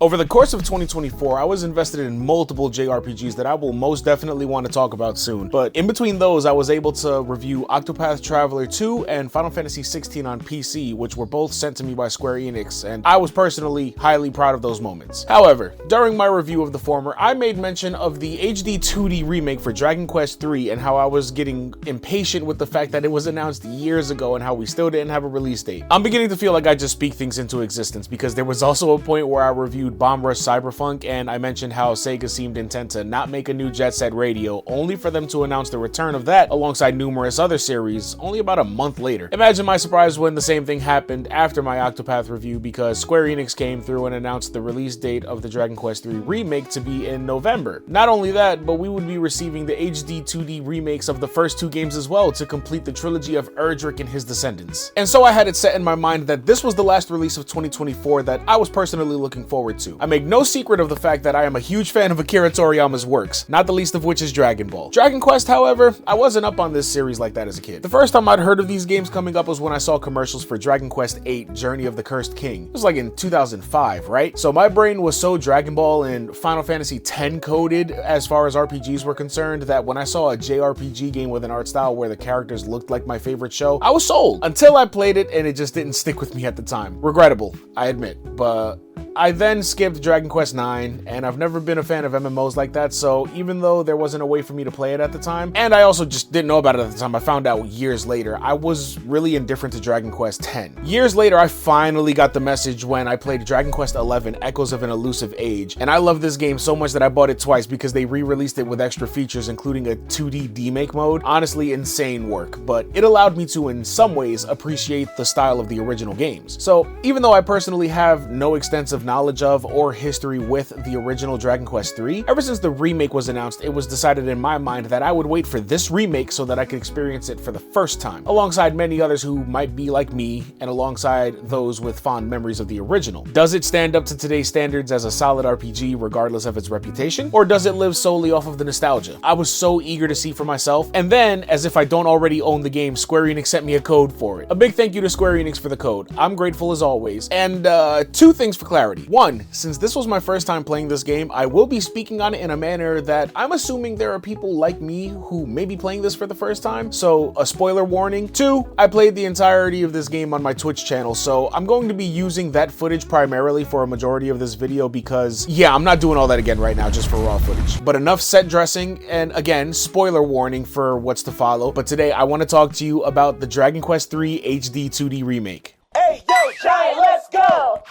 Over the course of 2024, I was invested in multiple JRPGs that I will most definitely want to talk about soon. But in between those, I was able to review Octopath Traveler 2 and Final Fantasy 16 on PC, which were both sent to me by Square Enix, and I was personally highly proud of those moments. However, during my review of the former, I made mention of the HD-2D remake for Dragon Quest 3 and how I was getting impatient with the fact that it was announced years ago and how we still didn't have a release date. I'm beginning to feel like I just speak things into existence, because there was also a point where I reviewed Bomb Rush Cyberpunk, and I mentioned how Sega seemed intent to not make a new Jet Set Radio, only for them to announce the return of that alongside numerous other series only about a month later. Imagine my surprise when the same thing happened after my Octopath review, because Square Enix came through and announced the release date of the Dragon Quest 3 remake to be in November. Not only that, but we would be receiving the HD 2D remakes of the first two games as well to complete the trilogy of Erdrick and his descendants. And so I had it set in my mind that this was the last release of 2024 that I was personally looking forward to. I make no secret of the fact that I am a huge fan of Akira Toriyama's works, not the least of which is Dragon Ball. Dragon Quest, however, I wasn't up on this series like that as a kid. The first time I'd heard of these games coming up was when I saw commercials for Dragon Quest 8 Journey of the Cursed King. It was like in 2005, right? So my brain was so Dragon Ball and Final Fantasy X coded as far as RPGs were concerned that when I saw a JRPG game with an art style where the characters looked like my favorite show, I was sold. Until I played it and it just didn't stick with me at the time. Regrettable, I admit, but I then skipped Dragon Quest 9, and I've never been a fan of MMOs like that, so even though there wasn't a way for me to play it at the time, and I also just didn't know about it at the time, I found out years later, I was really indifferent to Dragon Quest X. Years later, I finally got the message when I played Dragon Quest XI, Echoes of an Elusive Age, and I love this game so much that I bought it twice because they re-released it with extra features, including a 2D demake mode. Honestly, insane work, but it allowed me to, in some ways, appreciate the style of the original games. So even though I personally have no extensive knowledge of or history with the original Dragon Quest 3, ever since the remake was announced, it was decided in my mind that I would wait for this remake so that I could experience it for the first time, alongside many others who might be like me, and alongside those with fond memories of the original. Does it stand up to today's standards as a solid RPG regardless of its reputation, or does it live solely off of the nostalgia? I was so eager to see for myself, and then, as if I don't already own the game, Square Enix sent me a code for it. A big thank you to Square Enix for the code. I'm grateful as always. And two things for clarity. One, since this was my first time playing this game, I will be speaking on it in a manner that I'm assuming there are people like me who may be playing this for the first time, so a spoiler warning. Two, I played the entirety of this game on my Twitch channel, so I'm going to be using that footage primarily for a majority of this video because, yeah, I'm not doing all that again right now just for raw footage. But enough set dressing, and again, spoiler warning for what's to follow, but today I want to talk to you about the Dragon Quest 3 HD 2D remake. Hey, yo, Giant, let's go!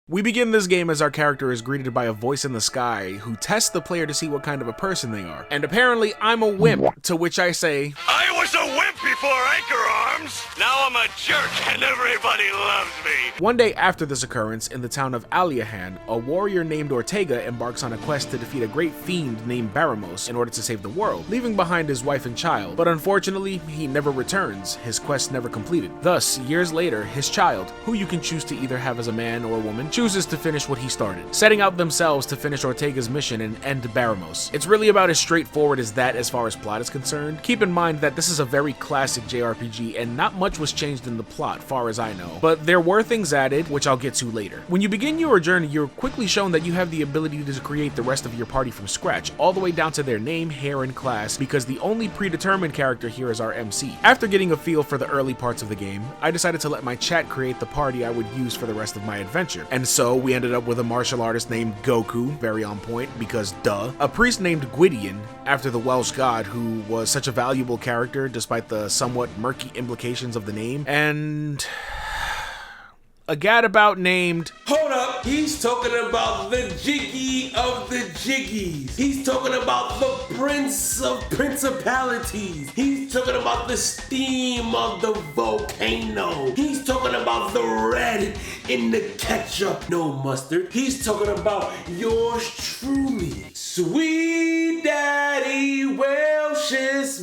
We begin this game as our character is greeted by a voice in the sky who tests the player to see what kind of a person they are. And apparently I'm a wimp, to which I say, I was a wimp before Anchor Arms. Now I'm a jerk and everybody loves me. One day after this occurrence, in the town of Aliahan, a warrior named Ortega embarks on a quest to defeat a great fiend named Baramos in order to save the world, leaving behind his wife and child. But unfortunately, he never returns, his quest never completed. Thus, years later, his child, who you can choose to either have as a man or a woman, chooses to finish what he started, setting out themselves to finish Ortega's mission and end Baramos. It's really about as straightforward as that as far as plot is concerned. Keep in mind that this is a very classic JRPG and not much was changed in the plot, far as I know, but there were things added, which I'll get to later. When you begin your journey, you're quickly shown that you have the ability to create the rest of your party from scratch, all the way down to their name, hair, and class, because the only predetermined character here is our MC. After getting a feel for the early parts of the game, I decided to let my chat create the party I would use for the rest of my adventure, and so we ended up with a martial artist named Goku, very on point, because duh, a priest named Gwydion, after the Welsh god who was such a valuable character despite the somewhat murky implications of the name, and a gadabout named... Hold up! He's talking about the Jiggy of the Jiggies. He's talking about the Prince of Principalities. He's talking about the steam of the volcano. He's talking about the red in the ketchup, no mustard. He's talking about yours truly, Sweet Daddy Welsh's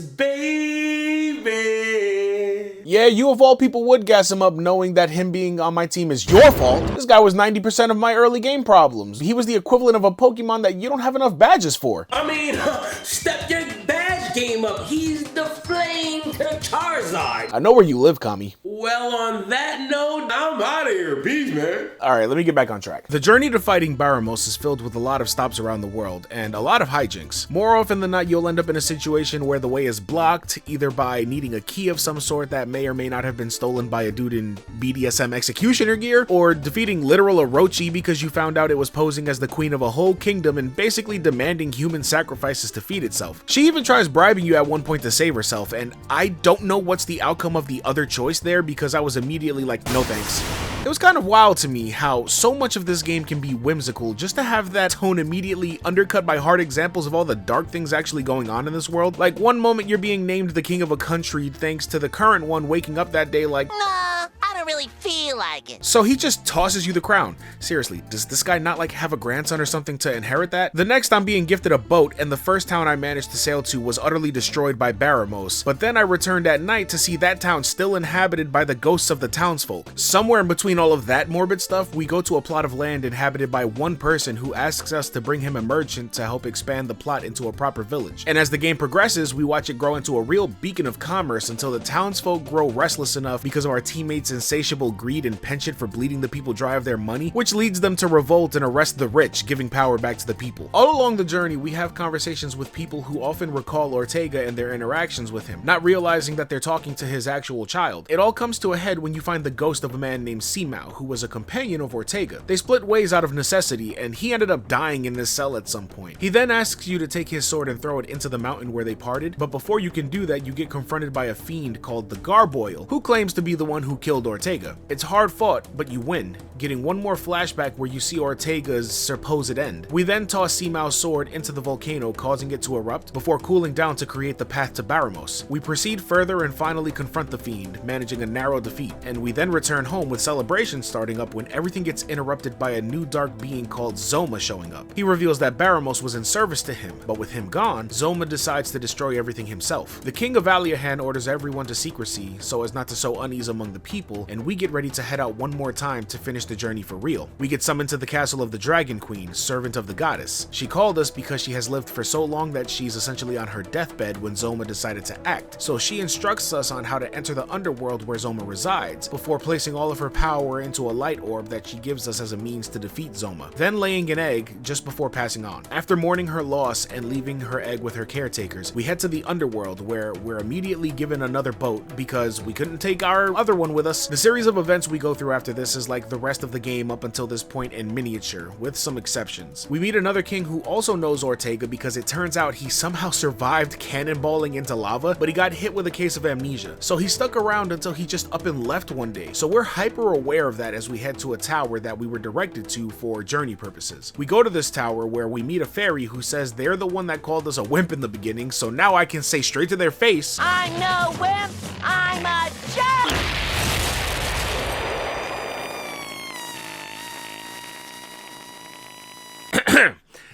baby. Yeah, you of all people would gas him up knowing that him being on my team is your fault. This guy was 90% of my early game problems. He was the equivalent of a Pokemon that you don't have enough badges for. I mean, step your badge game up. He's the Flame Charizard. I know where you live, Kami. Well, on that note, I'm out of here. Peace, man. Alright, let me get back on track. The journey to fighting Baramos is filled with a lot of stops around the world, and a lot of hijinks. More often than not, you'll end up in a situation where the way is blocked, either by needing a key of some sort that may or may not have been stolen by a dude in BDSM executioner gear, or defeating literal Orochi because you found out it was posing as the queen of a whole kingdom and basically demanding human sacrifices to feed itself. She even tries bribing you at one point to save herself, and I don't know what's the outcome of the other choice there because I was immediately like, no thanks. It was kind of wild to me how so much of this game can be whimsical just to have that tone immediately undercut by hard examples of all the dark things actually going on in this world. Like one moment you're being named the king of a country thanks to the current one waking up that day like, Nah, I don't really feel like it. so he just tosses you the crown. Seriously, does this guy not like have a grandson or something to inherit that? The next I'm being gifted a boat, and the first town I managed to sail to was utterly destroyed by Baramos, but then I returned at night to see that town still inhabited by the ghosts of the townsfolk. Somewhere in between all of that morbid stuff, we go to a plot of land inhabited by one person who asks us to bring him a merchant to help expand the plot into a proper village. And as the game progresses, we watch it grow into a real beacon of commerce until the townsfolk grow restless enough because of our teammates' insatiable greed and penchant for bleeding the people dry of their money, which leads them to revolt and arrest the rich, giving power back to the people. All along the journey, we have conversations with people who often recall Ortega and their interactions with him, not realizing that they're talking to his actual child. It all comes to a head when you find the ghost of a man named Simao, who was a companion of Ortega. They split ways out of necessity, and he ended up dying in this cell at some point. He then asks you to take his sword and throw it into the mountain where they parted, but before you can do that, you get confronted by a fiend called the Garboil, who claims to be the one who killed Ortega. It's hard fought, but you win, getting one more flashback where you see Ortega's supposed end. We then toss Simao's sword into the volcano, causing it to erupt, before cooling down to create the path to Baramos. We proceed further and finally confront the fiend, managing a narrow defeat, and we then return home with celebrations starting up when everything gets interrupted by a new dark being called Zoma showing up. He reveals that Baramos was in service to him, but with him gone, Zoma decides to destroy everything himself. The king of Aliahan orders everyone to secrecy so as not to sow unease among the people, and we get ready to head out one more time to finish the journey for real. We get summoned to the castle of the Dragon Queen, servant of the goddess. She called us because she has lived for so long that she's essentially on her deathbed when Zoma decided to act, so she instructs us on how to enter the underworld where Zoma resides, before placing all of her power into a light orb that she gives us as a means to defeat Zoma, then laying an egg just before passing on. After mourning her loss and leaving her egg with her caretakers, we head to the underworld where we're immediately given another boat because we couldn't take our other one with us. The series of events we go through after this is like the rest of the game up until this point in miniature, with some exceptions. We meet another king who also knows Ortega because it turns out he somehow survived cannonballing into lava, but he got hit with a case of amnesia. So he stuck around until he just up and left one day. So we're hyper aware of that as we head to a tower that we were directed to for journey purposes. We go to this tower where we meet a fairy who says they're the one that called us a wimp in the beginning, so now I can say straight to their face, I'm no wimp, I'm a jerk!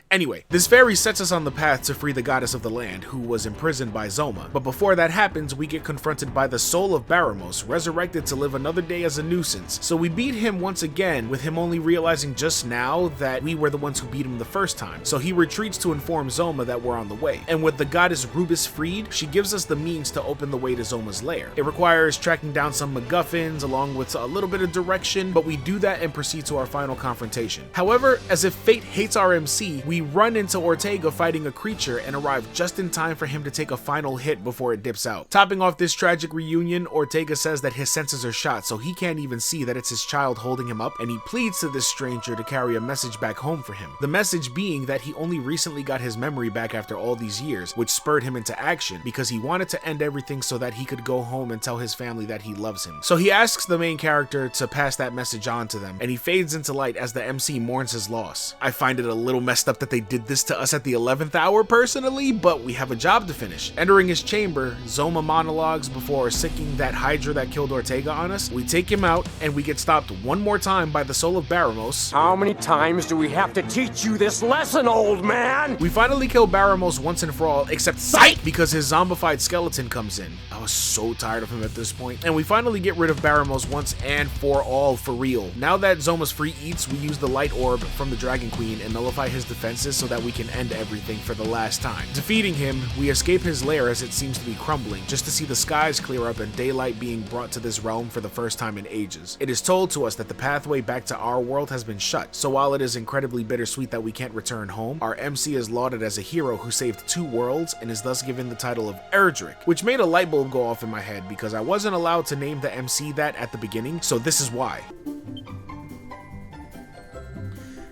Anyway, this fairy sets us on the path to free the goddess of the land, who was imprisoned by Zoma. But before that happens, we get confronted by the soul of Baramos, resurrected to live another day as a nuisance. So we beat him once again, with him only realizing just now that we were the ones who beat him the first time. So he retreats to inform Zoma that we're on the way. And with the goddess Rubis freed, she gives us the means to open the way to Zoma's lair. It requires tracking down some MacGuffins along with a little bit of direction, but we do that and proceed to our final confrontation. However, as if fate hates our MC, we We run into Ortega fighting a creature and arrive just in time for him to take a final hit before it dips out. Topping off this tragic reunion, Ortega says that his senses are shot, so he can't even see that it's his child holding him up, and he pleads to this stranger to carry a message back home for him. The message being that he only recently got his memory back after all these years, which spurred him into action because he wanted to end everything so that he could go home and tell his family that he loves him. So he asks the main character to pass that message on to them, and he fades into light as the MC mourns his loss. I find it a little messed up that they did this to us at the 11th hour personally, but we have a job to finish. Entering his chamber, Zoma monologues before sicking that Hydra that killed Ortega on us. We take him out, and we get stopped one more time by the soul of Baramos. How many times do we have to teach you this lesson, old man? We finally kill Baramos once and for all, except sight, because his zombified skeleton comes in. I was so tired of him at this point. And we finally get rid of Baramos once and for all, for real. Now that Zoma's free eats, we use the light orb from the Dragon Queen and nullify his defenses so that we can end everything for the last time. Defeating him, we escape his lair as it seems to be crumbling, just to see the skies clear up and daylight being brought to this realm for the first time in ages. It is told to us that the pathway back to our world has been shut, so while it is incredibly bittersweet that we can't return home, our MC is lauded as a hero who saved 2 worlds and is thus given the title of Erdrick, which made a light bulb go off in my head because I wasn't allowed to name the MC that at the beginning, so this is why.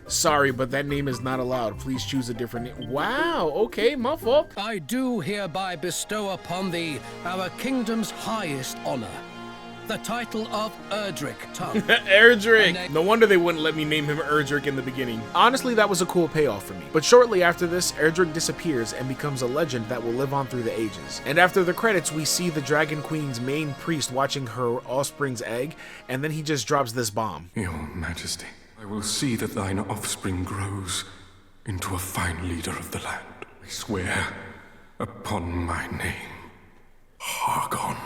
Sorry, but that name is not allowed. Please choose a different name. Wow, okay, my fault. I do hereby bestow upon thee our kingdom's highest honor, the title of Erdrick Tongue. Erdrick! No wonder they wouldn't let me name him Erdrick in the beginning. Honestly, that was a cool payoff for me. But shortly after this, Erdrick disappears and becomes a legend that will live on through the ages. And after the credits, we see the Dragon Queen's main priest watching her offspring's egg, and then he just drops this bomb. Your Majesty, I will see that thine offspring grows into a fine leader of the land. I swear upon my name, Hargon.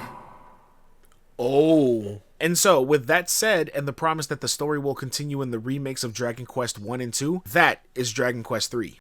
Oh. And so, with that said, and the promise that the story will continue in the remakes of Dragon Quest 1 and 2, that is Dragon Quest 3.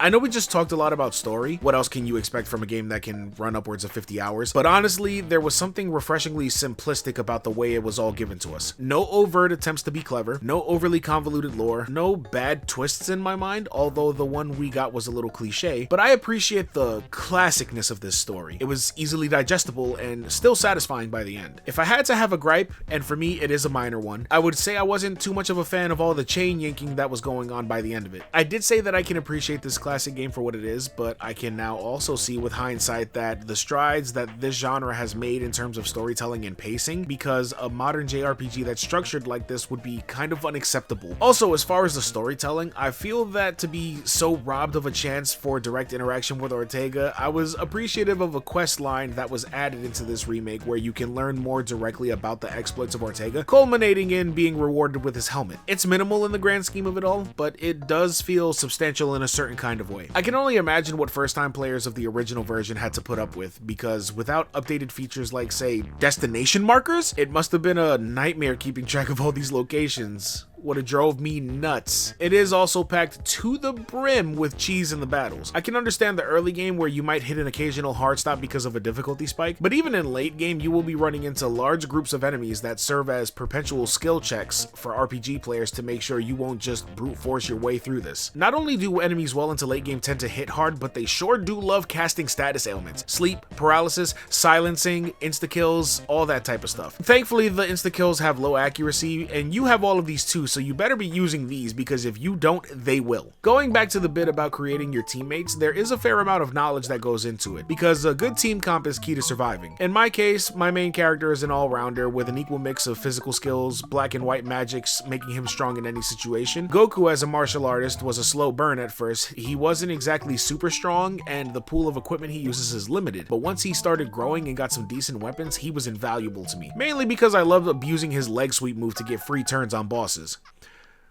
I know we just talked a lot about story. What else can you expect from a game that can run upwards of 50 hours? But honestly, there was something refreshingly simplistic about the way it was all given to us. No overt attempts to be clever, no overly convoluted lore, no bad twists in my mind, although the one we got was a little cliche, but I appreciate the classicness of this story. It was easily digestible and still satisfying by the end. If I had to have a gripe, and for me it is a minor one, I would say I wasn't too much of a fan of all the chain yanking that was going on by the end of it. I did say that I can appreciate this classic game for what it is, but I can now also see with hindsight that the strides that this genre has made in terms of storytelling and pacing, because a modern JRPG that's structured like this would be kind of unacceptable. Also, as far as the storytelling, I feel that to be so robbed of a chance for direct interaction with Ortega, I was appreciative of a quest line that was added into this remake where you can learn more directly about the exploits of Ortega, culminating in being rewarded with his helmet. It's minimal in the grand scheme of it all, but it does feel substantial in a certain kind of way. I can only imagine what first-time players of the original version had to put up with, because without updated features like, say, destination markers, it must have been a nightmare keeping track of all these locations. Would have drove me nuts. It is also packed to the brim with cheese in the battles. I can understand the early game where you might hit an occasional hard stop because of a difficulty spike, but even in late game you will be running into large groups of enemies that serve as perpetual skill checks for RPG players to make sure you won't just brute force your way through this. Not only do enemies well into late game tend to hit hard, but they sure do love casting status ailments. Sleep, paralysis, silencing, insta-kills, all that type of stuff. Thankfully, the insta-kills have low accuracy, and you have all of these too, so you better be using these, because if you don't, they will. Going back to the bit about creating your teammates, there is a fair amount of knowledge that goes into it, because a good team comp is key to surviving. In my case, my main character is an all-rounder with an equal mix of physical skills, black and white magics, making him strong in any situation. Goku as a martial artist was a slow burn at first. He wasn't exactly super strong, and the pool of equipment he uses is limited, but once he started growing and got some decent weapons, he was invaluable to me. Mainly because I loved abusing his leg sweep move to get free turns on bosses.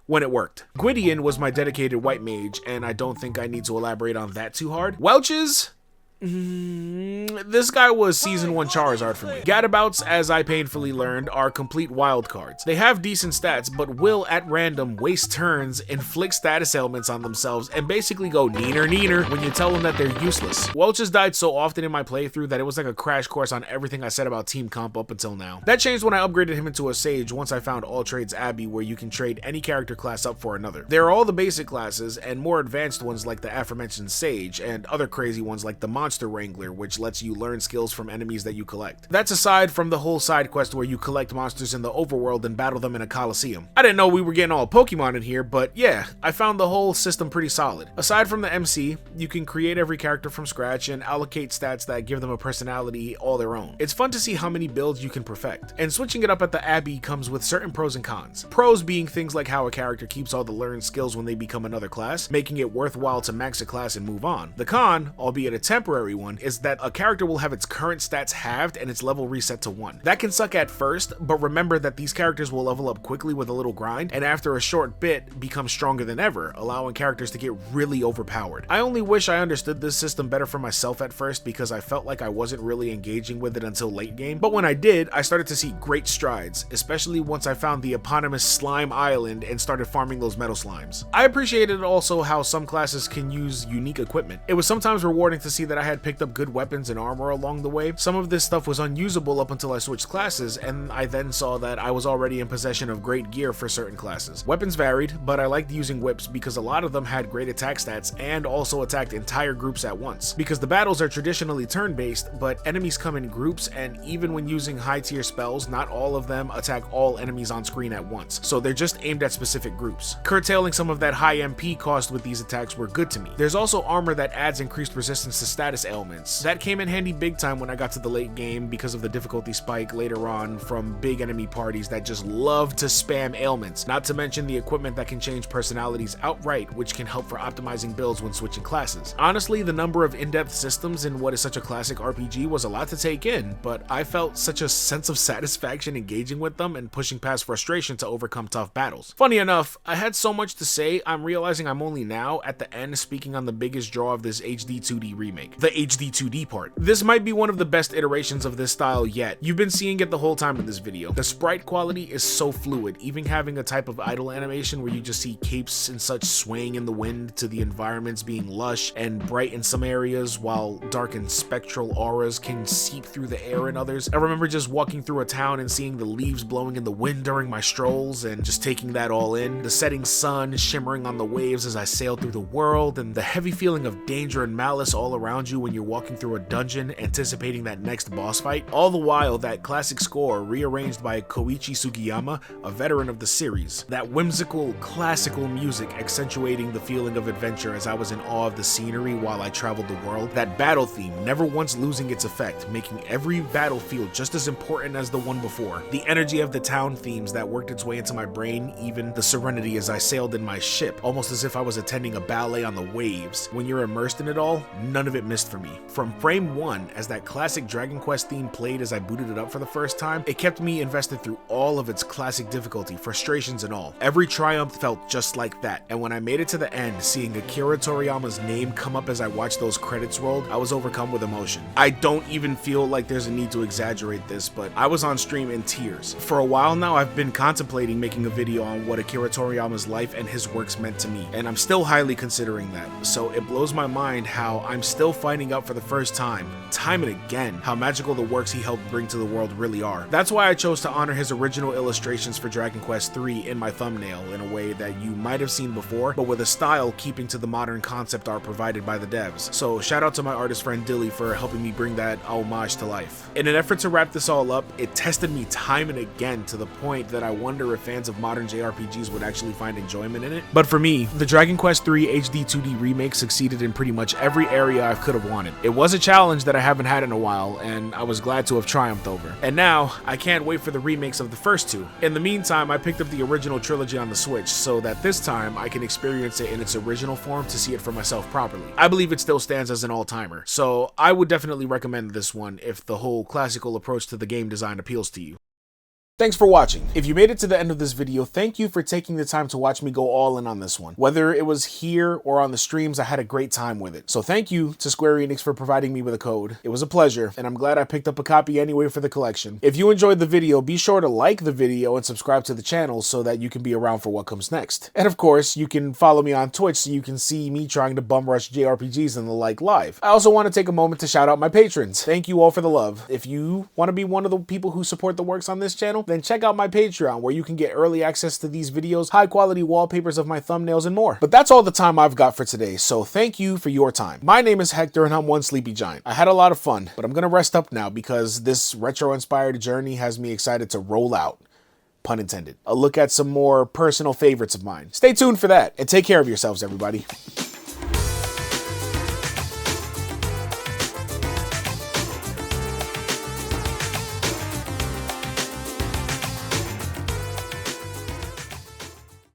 When it worked. Gwydion was my dedicated white mage, and I don't think I need to elaborate on that too hard. Welch's? This guy was Season 1 Charizard for me. Gadabouts, as I painfully learned, are complete wildcards. They have decent stats, but will, at random, waste turns, inflict status ailments on themselves, and basically go neener when you tell them that they're useless. Welch's died so often in my playthrough that it was like a crash course on everything I said about Team Comp up until now. That changed when I upgraded him into a Sage once I found All Trades Abbey, where you can trade any character class up for another. There are all the basic classes, and more advanced ones like the aforementioned Sage, and other crazy ones like the Monster Wrangler, which lets you learn skills from enemies that you collect. That's aside from the whole side quest where you collect monsters in the overworld and battle them in a coliseum. I didn't know we were getting all Pokemon in here, but yeah, I found the whole system pretty solid. Aside from the MC, you can create every character from scratch and allocate stats that give them a personality all their own. It's fun to see how many builds you can perfect, and switching it up at the Abbey comes with certain pros and cons. Pros being things like how a character keeps all the learned skills when they become another class, making it worthwhile to max a class and move on. The con, albeit a temporary one, is that a character will have its current stats halved and its level reset to 1. That can suck at first, but remember that these characters will level up quickly with a little grind, and after a short bit become stronger than ever, allowing characters to get really overpowered. I only wish I understood this system better for myself at first, because I felt like I wasn't really engaging with it until late game, but when I did, I started to see great strides, especially once I found the eponymous Slime Island and started farming those metal slimes. I appreciated also how some classes can use unique equipment. It was sometimes rewarding to see that I had picked up good weapons and armor along the way. Some of this stuff was unusable up until I switched classes, and I then saw that I was already in possession of great gear for certain classes. Weapons varied, but I liked using whips because a lot of them had great attack stats and also attacked entire groups at once. Because the battles are traditionally turn-based, but enemies come in groups, and even when using high-tier spells, not all of them attack all enemies on screen at once, so they're just aimed at specific groups. Curtailing some of that high MP cost with these attacks were good to me. There's also armor that adds increased resistance to status ailments. That came in handy big time when I got to the late game because of the difficulty spike later on from big enemy parties that just love to spam ailments, not to mention the equipment that can change personalities outright, which can help for optimizing builds when switching classes. Honestly, the number of in-depth systems in what is such a classic RPG was a lot to take in, but I felt such a sense of satisfaction engaging with them and pushing past frustration to overcome tough battles. Funny enough, I had so much to say, I'm realizing I'm only now at the end speaking on the biggest draw of this HD-2D remake, the HD-2D part. This might be one of the best iterations of this style yet. You've been seeing it the whole time in this video. The sprite quality is so fluid, even having a type of idle animation where you just see capes and such swaying in the wind to the environments being lush and bright in some areas, while dark and spectral auras can seep through the air in others. I remember just walking through a town and seeing the leaves blowing in the wind during my strolls and just taking that all in. The setting sun shimmering on the waves as I sailed through the world, and the heavy feeling of danger and malice all around you when you're walking through a dungeon anticipating that next boss fight. All the while, that classic score rearranged by Koichi Sugiyama, a veteran of the series. That whimsical, classical music accentuating the feeling of adventure as I was in awe of the scenery while I traveled the world. That battle theme never once losing its effect, making every battlefield just as important as the one before. The energy of the town themes that worked its way into my brain, even the serenity as I sailed in my ship, almost as if I was attending a ballet on the waves. When you're immersed in it all, none of it missed for me. From frame one, as that classic Dragon Quest theme played as I booted it up for the first time, it kept me invested through all of its classic difficulty, frustrations and all. Every triumph felt just like that, and when I made it to the end, seeing Akira Toriyama's name come up as I watched those credits roll, I was overcome with emotion. I don't even feel like there's a need to exaggerate this, but I was on stream in tears. For a while now, I've been contemplating making a video on what Akira Toriyama's life and his works meant to me, and I'm still highly considering that, so it blows my mind how I'm still finding out for the first time and again, how magical the works he helped bring to the world really are. That's why I chose to honor his original illustrations for Dragon Quest III in my thumbnail in a way that you might have seen before, but with a style keeping to the modern concept art provided by the devs. So shout out to my artist friend Dilly for helping me bring that homage to life. In an effort to wrap this all up, it tested me time and again to the point that I wonder if fans of modern JRPGs would actually find enjoyment in it. But for me, the Dragon Quest III HD-2D Remake succeeded in pretty much every area I could have wanted. It was a challenge that I haven't had in a while, and I was glad to have triumphed over. And now, I can't wait for the remakes of the first two. In the meantime, I picked up the original trilogy on the Switch, so that this time I can experience it in its original form to see it for myself properly. I believe it still stands as an all-timer, so I would definitely recommend this one if the whole classical approach to the game design appeals to you. Thanks for watching. If you made it to the end of this video, thank you for taking the time to watch me go all in on this one. Whether it was here or on the streams, I had a great time with it. So thank you to Square Enix for providing me with a code. It was a pleasure, and I'm glad I picked up a copy anyway for the collection. If you enjoyed the video, be sure to like the video and subscribe to the channel so that you can be around for what comes next. And of course, you can follow me on Twitch so you can see me trying to bum rush JRPGs and the like live. I also want to take a moment to shout out my patrons. Thank you all for the love. If you want to be one of the people who support the works on this channel, then check out my Patreon, where you can get early access to these videos, high quality wallpapers of my thumbnails, and more. But that's all the time I've got for today, so thank you for your time. My name is Hector and I'm one sleepy giant. I had a lot of fun, but I'm gonna rest up now because this retro-inspired journey has me excited to roll out, pun intended, a look at some more personal favorites of mine. Stay tuned for that, and take care of yourselves, everybody.